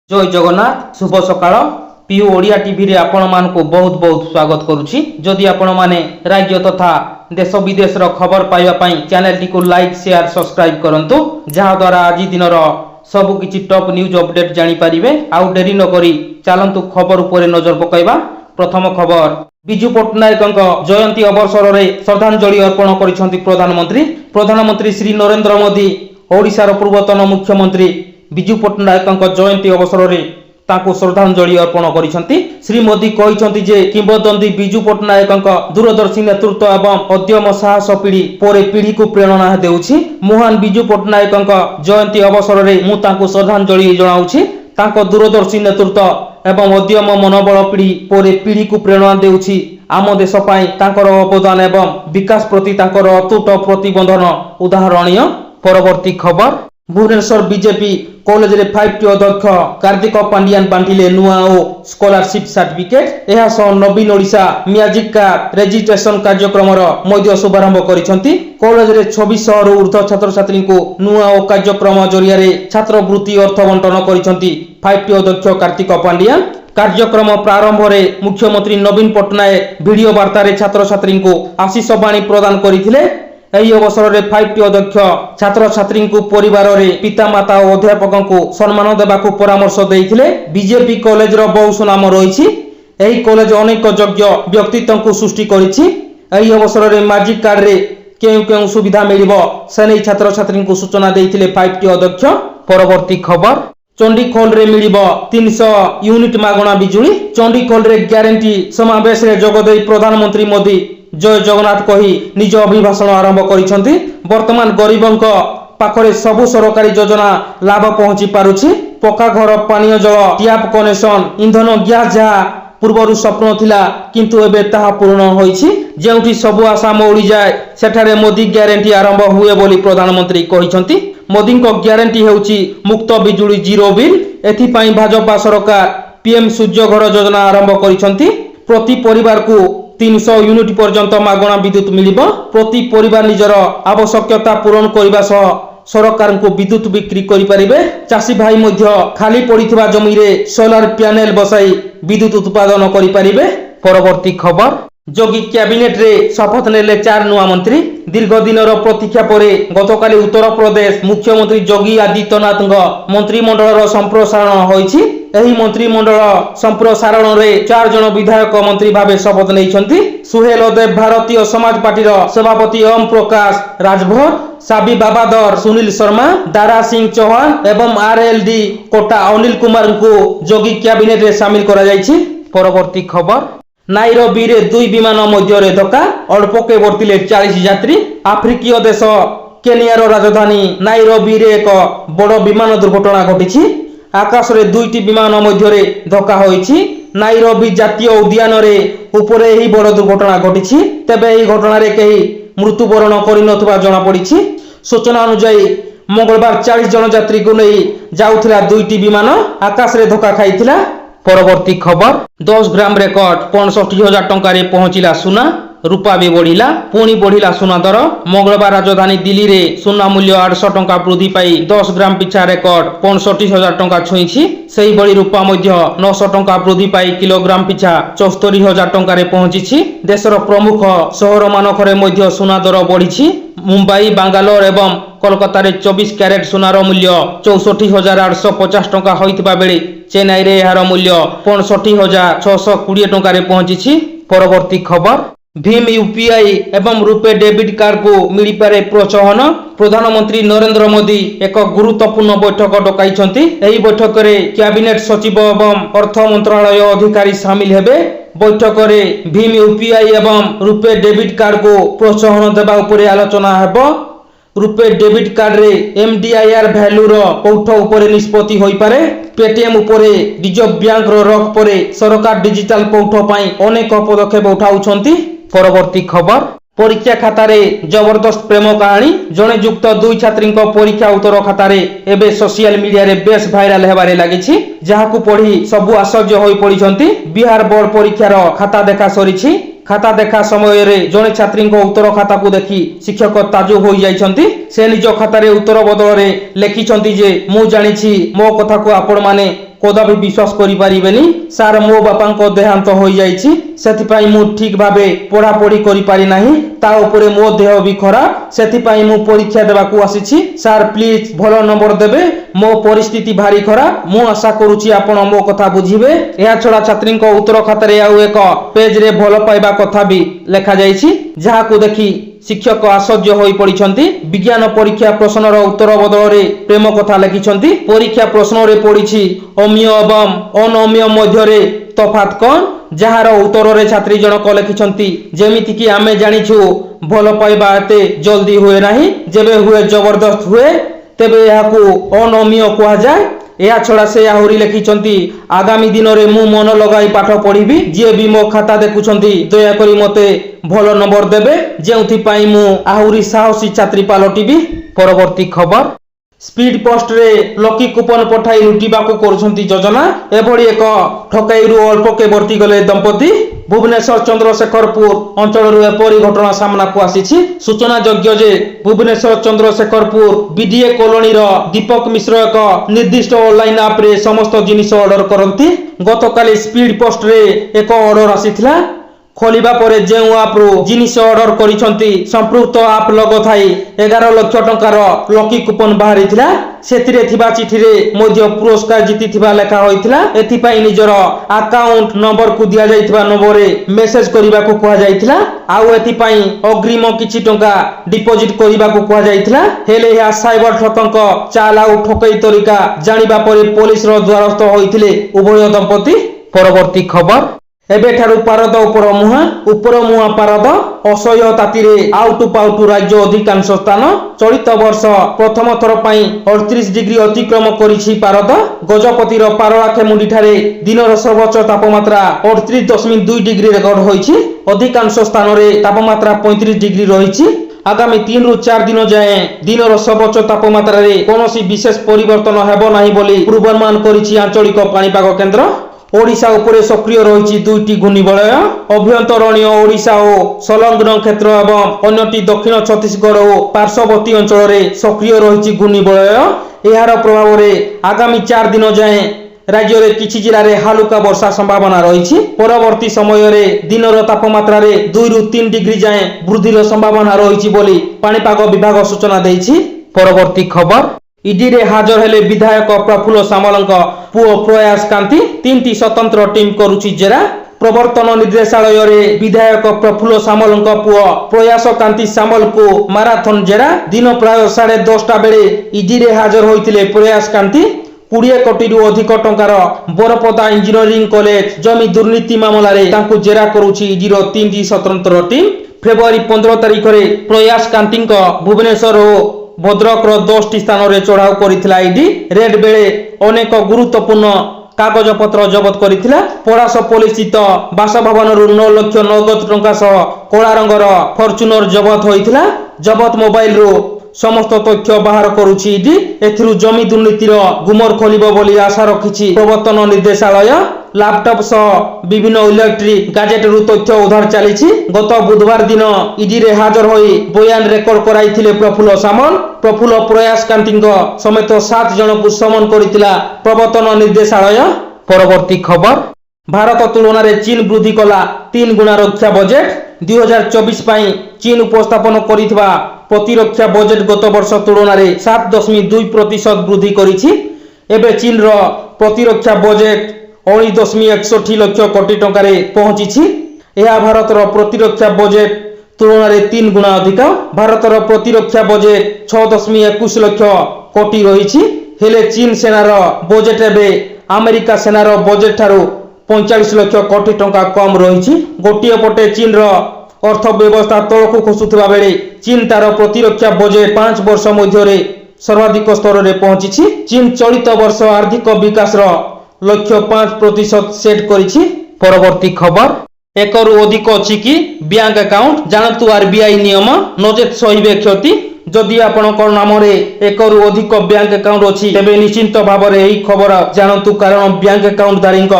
जय जगन्नाथ शुभ सकाळ PU Odia TV रे आपण मानकु बहुत बहुत स्वागत करूची। जदि आपण माने राज्य तथा देश विदेश रो खबर पाइबा पई चैनल टी को लाइक शेयर सब्सक्राइब करंतु जहा द्वारा आज दिन रो सब किछि टॉप न्यूज अपडेट जानि परिबे। आउ डेरी न करी चलंतु खबर ऊपर नजर पकाइबा। प्रथम खबर विजु पट्टनायक जयंती अवसर रे श्रद्धांजलि अर्पण करिसंती प्रधानमंत्री श्री नरेंद्र मोदी ओडिशार पूर्वतन मुख्यमंत्री विजु पट्टनायक जयंती अवसर में ताकू श्रद्धांजलि अर्पण करिसंती। श्री मोदी कहिसंती जे किंवदंती विजु पट्टनायक दूरदर्शी नेतृत्व एवं उद्यम साहस पीढ़ी पर पीढ़ी को प्रेरणा देउछि। महान विजु पट्टनायक जयंती अवसर में मु ताकू श्रद्धांजलि जणाउछि। तांको दूरदर्शी नेतृत्व एवं उद्यम मनोबल पीढ़ी पर पीढ़ी को प्रेरणा देउछि। आम देश पई तांकर अवदान एवं विकास प्रति तांकर अतुट प्रतिबंधन उदाहरणीय। परवर्ती खबर भुवनेश्वर बीजेपी कॉलेज रे 5टी अध्यक्ष कार्तिक पांडियान बांटिले नुआ और स्कॉलरशिप सर्टिफिकेट। यह सह नवीन ओडिशा म्याजिक कार्ड रजिस्ट्रेशन कार्यक्रम मध्य शुभारंभ करिसंती। कॉलेज रे 2600 रु ऊर्ध्व छात्र छात्री को नुआ और कार्यक्रम जरिया रे छात्रवृत्ति अर्थ बंटन करिसंती 5टी अध्यक्ष कार्तिक पांडियान। कार्यक्रम प्रारंभ रे मुख्यमंत्री नवीन पट्टनायक वीडियो वार्ता रे छात्र छात्री को आशीष बाणी प्रदान करिथिले। एही अवसर में 5टी अध्यक्ष छात्र छात्री को परिवार रे पितामाता और अध्यापकों को सम्मान देवाक परामर्श देइथिले। बीजेपी कॉलेज रो बहु सुनाम रहिछि। एही कॉलेज अनेक योग्य व्यक्तित्व को सृष्टि करिछि। एही अवसर में मैजिक कार्ड रे केउ सुविधा मिलिबो सेनै छात्र छात्री को सूचना देइथिले 5टी अध्यक्ष। परवर्ती खबर चंडीखोल रे मिलिबो 300 यूनिट मागणा बिजुली। चंडीखोल रे ग्यारंटी समावेश रे जोगदेई प्रधानमंत्री मोदी जय जगन्नाथ कही निज अभिभाषण आरंभ करिसंती। वर्तमान गरीबंक पाखरे सबु सरकारी योजना लाभ पहुंची पारुछि। पक्का घर, पानीय जल, ट्याप कनेक्शन, इंधन, गैस जहा पूर्वर स्वप्न थिला किंतु एबे ताहा पूर्ण होईछि। जेउठी सबु आशा मौड़ी जाए सेठारे मोदी ग्यारंटी आरंभ हुए बोली प्रधानमंत्री कहिसंती। मोदी को ग्यारंटी हेउछि मुक्त बिजुली जीरो बिल। एथि पई भाजपा सरकार पीएम सूर्य घर योजना आरंभ करिसंती। प्रति परिवार को 300 यूनिट पर्यंत मागणा विद्युत मिलिबो। प्रति परिवार निजर आवश्यकता पूरण करबा सह सरकार को विद्युत बिक्री करि परिबे। चासी भाई मध्य खाली पड़िथिबा जमी रे सोलार पैनल बसाई विद्युत उत्पादन करि परिबे। परवर्ती खबर जोगी कैबिनेट रे शपथ नेले 4 नुआ मंत्री। दीर्घ दिनर प्रतीक्षा परे गतकाली उत्तर प्रदेश मुख्यमंत्री योगी आदित्यनाथ मंत्रिमंडल संप्रसारण होईछि। एही मंत्रिमंडल संप्रसारण रे 4 जन विधायक मंत्री भावे शपथ नेइछंती। सुहेल देव भारतीय समाज पार्टी सभापति ओम प्रकाश राजभर, साबी बाबादर सुनील शर्मा, दारा सिंह चौहान एवं आरएलडी कोटा अनिल कुमार को जोगी कैबिनेट रे शामिल करा जायछि। परवर्ती खबर नाइरोबी रे 2 विमान मध्य रे धक्का। अल्पके वर्तिले 40 यात्री। आफ्रिकीय देश केनियार राजधानी नाइरोबी रे एक बड़ विमान दुर्घटना घटिछि। आकाश रे 2टी विमान मध्य रे धक्का होईछि। नाइरोबी जातीय उद्यान रे ऊपरे ही बड़ दुर्घटना घटिछि। तबे एही घटना रे केही मृत्युवरण करिनथबा जणा पड़िछि। सूचना अनुसार मंगलवार 40 जन यात्री को नै जाउथिला 2टी विमान आकाश रे धक्का खाइथिला। परवर्ती खबर 10 ग्राम रेकर्ड 65,000 टंका रे पहुंचिला सुना। रूपा भी बढ़िला, पुणी बढ़िला सुना दर। मंगलवार राजधानी दिल्ली रे सुना मूल्य 800 टंका वृद्धि पाई 10 ग्राम पिछा रेकर्ड 65,000 टंका छुईछि। सेही बड़ी रूपा मध्य 900 टंका वृद्धि पाई किलोग्राम पिछा 74,000 टंका रे पहुंचिछि। देशर प्रमुख सहर मानकरे मध्य सुना दर बढ़िछि। मुंबई, बांगालोर एवं कोलकाता रे 24 कैरेट सुनार मूल्य 64,850 टंका होइतबा बेले चेन्नई रे एहार मूल्य 65,620 टंका रे पहुंचिछि। परवर्ती खबर भीम यूपीआई एवं रुपे डेबिट कार्ड को मिली पारे प्रोत्साहन। प्रधानमंत्री नरेंद्र मोदी एक गुरुत्वपूर्ण बैठक डकाइछंती। एही बैठक रे कैबिनेट सचिव एवं अर्थ मंत्रालय अधिकारी शामिल हेबे। बैठक रे भीम यूपीआई एवं रुपे डेबिट कार्ड को प्रोत्साहन देबा उपरे आलोचना हेबो। रुपे डेबिट कार्ड रे एमडीआईआर वैल्यू रो पौठ उपरे निष्पत्ति होई पारे। पेटीएम उपरे रिजर्व बैंक रो रख परे सरकार डिजिटल पौठ पई अनेक पदक्षेप उठाउछंती। परवर्ती खबर परीक्षा खाता रे जबरदस्त प्रेम कहानी। जणे युक्त 2 छात्री परीक्षा उत्तर खाता रे एबे सोशल मीडिया रे बेस भाइराल हेबारे लागिछि। जहाकू पढ़ी सबु आश्चर्य होई पड़िछंती। बिहार बोर्ड परीक्षार खाता देखा सरिछि। खाता देखा समय रे जणे छात्री उत्तर खाता को देखी शिक्षक ताजुब हो जाइछंती। से निज खाता रे उत्तर बदल रे लेखिछंती जे मु जानिछि मो कथा को आपण माने कदापि विश्वास करि परिबेनी सार मो बापांक देहांत होई जाईछि सेथिपाई मु ठीक भाबे पढ़ा पढ़ी करि पारि नाही ता उपरे मो देह भी खराब सेथिपाई मु परीक्षा देबाकू आसीछि सार प्लीज भलो नंबर देबे मो परिस्थिति भारी खराब मु आशा करूछि आपण मो कथा बुझिबे एहा छडा छात्रींक उत्तर खातारे आउ एक पेज रे भलो पाइबा कथा भी लेखा जाईछि जाहाकू देखि शिक्षक आश्चर्य होई पड़िछंती विज्ञान परीक्षा प्रश्नर उत्तर बदल रे प्रेम कथा लिखिछंती परीक्षा प्रश्न रे पड़िछि अम्य एवं अनम्य मध्य रे तफात कौन जहार उत्तर रे छात्री जनक लिखिछंती जेमिति कि आमे जानिछु भलो पाइबा एते जल्दी हुए नाही जेबे हुए जबरदस्त हुए तेबे याकू अनम्य कहा जाय या छड़ा से आहुरी लिखिछंती आगामी दिन रे मु मन लगाई पाठ पढ़िबी जे भी मो खाता देखुछंती दया करी मते भलो नंबर देबे जेउथि पाई मु आहुरी साहसी छात्री पालटिबी परवर्ती खबर स्पीड पोस्ट रे लकी कूपन पठाई लुटिबाकू करूछंती योजना एभଳି एक ठकाईरु अल्प के वर्ती गले दंपति भुवनेश्वर चंद्रशेखरपुर अंचल एपरी घटना सामना को आसीछि सूचना योग्य जे भुवनेश्वर चंद्रशेखरपुर बीडीए कॉलोनी रो दीपक मिश्र एक निर्दिष्ट ऑनलाइन ऐप रे समस्त जिनिस ऑर्डर करंती गतकाली स्पीड पोस्ट रे एक ऑर्डर आसीथिला खोलिबा परे जेउ आप जिनिस ऑर्डर करिसंती संपृक्त आप लोगो थाई 11 लाख टंकार लकी कूपन बाहरिथिला सेतिरे थिबा चिठी रे मध्य पुरस्कार जीति थिबा लेखा होइथिला एथि पई निजर अकाउंट नंबर को दिया जाइथिबा नंबर रे मेसेज करिबा को कहा जाइथिला आउ एथि पई अग्रिम किछि टंका डिपॉजिट करिबा को कहा जाइथिला हेले या साइबर ठकंक चाल आउ ठकई तरीका जानिबा परे पुलिस रो द्वारस्थ होइथिले उभय दंपति परवर्ती खबर एबे ठारू पारद उपर मुहा पारद असह्य तातीरे आउटु पाउटु राज्य अधिकांश स्थान चलित वर्ष प्रथम थर पई 38 डिग्री अतिक्रम करिछि पारद गजपतिर पारलाखेमुंडी ठारे दिनर सर्वोच्च तापमात्रा 38.2 डिग्री रेकर्ड होइछि अधिकांश स्थान रे तापमात्रा 35 डिग्री रहिछि आगामी 3 रु 4 दिन जाए दिनर सर्वोच्च तापमात्रा रे कोनोसी विशेष परिवर्तन हेबो नाही बोली पूर्वानुमान करिछि आंचलिक पाणीपाग केन्द्र ओडिशा उपरे सक्रिय रही दुईटी घूर्णिबलय अभ्यंतरणीय ओडिशा और संलग्न क्षेत्र एवं अन्यटी दक्षिण छत्तीसगढ़ और पार्श्ववर्ती अंचल में सक्रिय रही घूर्णिबलय यार प्रभाव में आगामी 4 दिन जाए राज्य में किछि जिले में हालुका वर्षा संभावना रही परवर्ती समय रे दिनर तापमात्रा रे 2 रु 3 डिग्री जाए वृद्धिर संभावना रही बोली पाणीपाग विभाग सूचना देछि परवर्ती खबर ईडी रे हाजर हेले विधायक प्रफुल्ल सामलଙ୍କ पुओ प्रयास कांति 3टी स्वतंत्र टीम करूची जेरा प्रवर्तन निर्देशालय रे विधायक प्रफुल्ल सामलଙ୍କ पुओ प्रयास कांति सामल को माराथन जेरा दिन प्राय 10:30 बेले ईडी रे हाजर होइतिले प्रयास कांति 20 कोटी रु अधिक टंकार बरपदा इंजीनियरिंग कॉलेज जमी दुर्नीति मामला रे तांकु जेरा करूची ईडी रो 3टी स्वतंत्र टीम फेब्रुआरी 15 तारिख रे प्रयास कांतिଙ୍କ भुवनेश्वर भद्रक 10टी स्थान रे चढ़ाऊ करिथिला ईडी रेड बेले अनेक गुरुत्वपूर्ण कागज पत्र जबत करिथिला परास पुलिस स्थित बासभवन रु 9 लाख नगद टंका सह कला रंगर फॉर्च्यूनर जबत होइथिला जबत मोबाइल रो समस्त तथ्य बाहर करूची ईडी एथिरु जमी दुर्नीतिर गुमर खोलिबो बोली आशा रखिछि प्रवर्तन निर्देशालय लैपटॉप सह विभिन्न इलेक्ट्रिक गैजेट रु तथ्य उद्धार चलीछि गत बुधवार दिन ईडी रे हाजर होई बयान रेकर्ड कराइथिले प्रफुल्ल सामल प्रफुल्ल प्रयास कांतिଙ୍କ समेत 7 जन को समन करिथिला प्रवर्तन निर्देशालय परवर्ती खबर भारत तुलना रे चीन वृद्धि कला 3 गुणा रक्षा बजेट 2024 पई चीन उपस्थापन करिथिबा प्रतिरक्षा बजेट गत वर्ष तुलना रे 7.2% वृद्धि करिछि एबे चीन रो प्रतिरक्षा बजेट 19.61 लाख कोटी टंका रे पहुंची यह भारत रो प्रतिरक्षा बजेट तुलना रे 3 गुणा अधिक भारत रो प्रतिरक्षा बजेट 6.21 लाख कोटी रही हेले चीन सेनार बजेट एबे अमेरिका सेनार बजेट ठारू 45 लाख कोटी टंका कम रही गोटे पटे चीन रो अर्थव्यवस्था तलकू खसुवा बेले चीन तार प्रतिरक्षा बजेट 5 वर्ष मध्य सर्वाधिक स्तर में पहुंची चीन चलित वर्ष आर्थिक विकास लक्ष्य 5% सेट करिछि परवर्ती खबर एकरु अधिक अछि कि बैंक अकाउंट जानतु आरबीआई नियम नजेत सहिबे क्षति जदि आपनक नाम रे एकरु अधिक बैंक अकाउंट अछि तेबे निश्चित भाव रे एही खबर जानतु कारण बैंक अकाउंट धारीक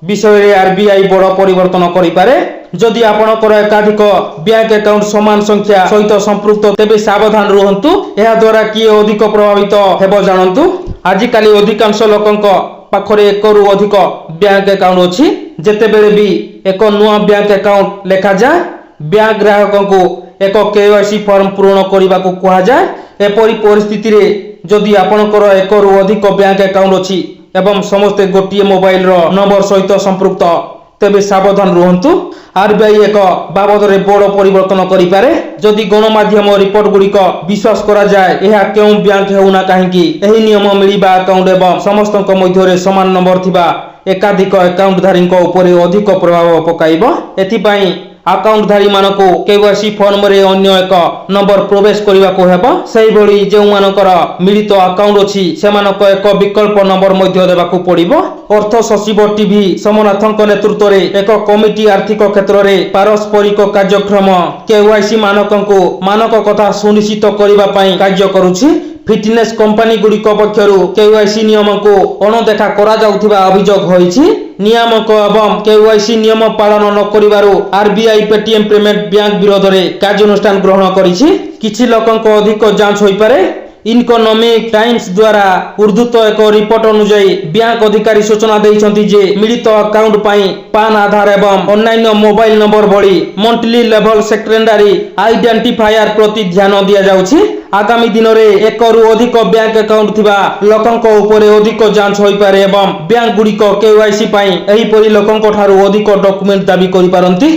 विषय रे आरबीआई बड़ परिवर्तन करि पारे जदि आपनकर एकाधिक बैंक अकाउंट समान संख्या सहित संपृक्त तेबे सावधान रहंतु एहा द्वारा किए अधिक प्रभावित हेबो जानंतु आजि काली अधिकांश लोकंक ପାଖରେ ଏକରୁ ଅଧିକ ବ୍ୟାଙ୍କ ଆକାଉଣ୍ଟ ଅଛି ଯେତେବେଳେ ବି ଏକ ନୂଆ ବ୍ୟାଙ୍କ ଆକାଉଣ୍ଟ ଲେଖାଯାଏ ବ୍ୟାଙ୍କ ଗ୍ରାହକଙ୍କୁ ଏକ KYC ଫର୍ମ ପୂରଣ କରିବାକୁ କୁହାଯାଏ। ଏପରି ପରିସ୍ଥିତିରେ ଯଦି ଆପଣଙ୍କର ଏକରୁ ଅଧିକ ବ୍ୟାଙ୍କ ଆକାଉଣ୍ଟ ଅଛି ଏବଂ ସମସ୍ତେ ଗୋଟିଏ ମୋବାଇଲର ନମ୍ବର ସହିତ ସମ୍ପୃକ୍ତ ତେବେ ସାବଧାନ ରୁହନ୍ତୁ। RBI ଏକ ବାବଦରେ ବଡ଼ ପରିବର୍ତ୍ତନ କରିପାରେ ଯଦି ଗଣମାଧ୍ୟମ ରିପୋର୍ଟ ଗୁଡ଼ିକ ବିଶ୍ୱାସ କରାଯାଏ। ଏହା କେଉଁ ବ୍ୟାଙ୍କ ହେଉନା କାହିଁକି ଏହି ନିୟମ ମିଳିବା ଆକାଉଣ୍ଟ ଏବଂ ସମସ୍ତଙ୍କ ମଧ୍ୟରେ ସମାନ ନମ୍ବର ଥିବା ଏକାଧିକ ଆକାଉଣ୍ଟଧାରୀଙ୍କ ଉପରେ ଅଧିକ ପ୍ରଭାବ ପକାଇବ। ଏଥିପାଇଁ ଆକାଉଣ୍ଟଧାରୀମାନଙ୍କୁ KYC ଫର୍ମରେ ଅନ୍ୟ ଏକ ନମ୍ବର ପ୍ରବେଶ କରିବାକୁ ହେବ। ସେହିଭଳି ଯେଉଁମାନଙ୍କର ମିଳିତ ଆକାଉଣ୍ଟ ଅଛି ସେମାନଙ୍କ ଏକ ବିକଳ୍ପ ନମ୍ବର ମଧ୍ୟ ଦେବାକୁ ପଡ଼ିବ। ଅର୍ଥ ସଚିବ TV ସୋମନାଥଙ୍କ ନେତୃତ୍ୱରେ ଏକ କମିଟି ଆର୍ଥିକ କ୍ଷେତ୍ରରେ ପାରସ୍ପରିକ କାର୍ଯ୍ୟକ୍ରମ KYC ମାନକ କଥା ସୁନିଶ୍ଚିତ କରିବା ପାଇଁ କାର୍ଯ୍ୟ କରୁଛି। ଫିଟନେସ୍ କମ୍ପାନୀ ଗୁଡ଼ିକ ପକ୍ଷରୁ KYC ନିୟମକୁ ଅଣଦେଖା କରାଯାଉଥିବା ଅଭିଯୋଗ ହୋଇଛି। ନିୟାମକ ଏବଂ KYC ନିୟମ ପାଳନ ନ କରିବାରୁ RBI ପେଟିଏମ୍ ପେମେଣ୍ଟ ବ୍ୟାଙ୍କ ବିରୋଧରେ କାର୍ଯ୍ୟାନୁଷ୍ଠାନ ଗ୍ରହଣ କରିଛି। କିଛି ଲୋକଙ୍କ ଅଧିକ ଯାଞ୍ଚ ହୋଇପାରେ। ଇକୋନୋମିକ୍ ଟାଇମ୍ସ ଦ୍ୱାରା ଉଦ୍ଧୃତ ଏକ ରିପୋର୍ଟ ଅନୁଯାୟୀ ବ୍ୟାଙ୍କ ଅଧିକାରୀ ସୂଚନା ଦେଇଛନ୍ତି ଯେ ମିଳିତ ଆକାଉଣ୍ଟ ପାଇଁ ପାନ୍ ଆଧାର ଏବଂ ଅନ୍ୟାନ୍ୟ ମୋବାଇଲ ନମ୍ବର ଭଳି ମଲ୍ଟି ଲେଭଲ ସେକେଣ୍ଡାରୀ ଆଇଡେଣ୍ଟିଫାୟାର ପ୍ରତି ଧ୍ୟାନ ଦିଆଯାଉଛି। ଆଗାମୀ ଦିନରେ ଏକରୁ ଅଧିକ ବ୍ୟାଙ୍କ ଆକାଉଣ୍ଟ ଥିବା ଲୋକଙ୍କ ଉପରେ ଅଧିକ ଯାଞ୍ଚ ହୋଇପାରେ ଏବଂ ବ୍ୟାଙ୍କ ଗୁଡ଼ିକ KYC ପାଇଁ ଏହିପରି ଲୋକଙ୍କ ଠାରୁ ଅଧିକ ଡକ୍ୟୁମେଣ୍ଟ ଦାବି କରିପାରନ୍ତି।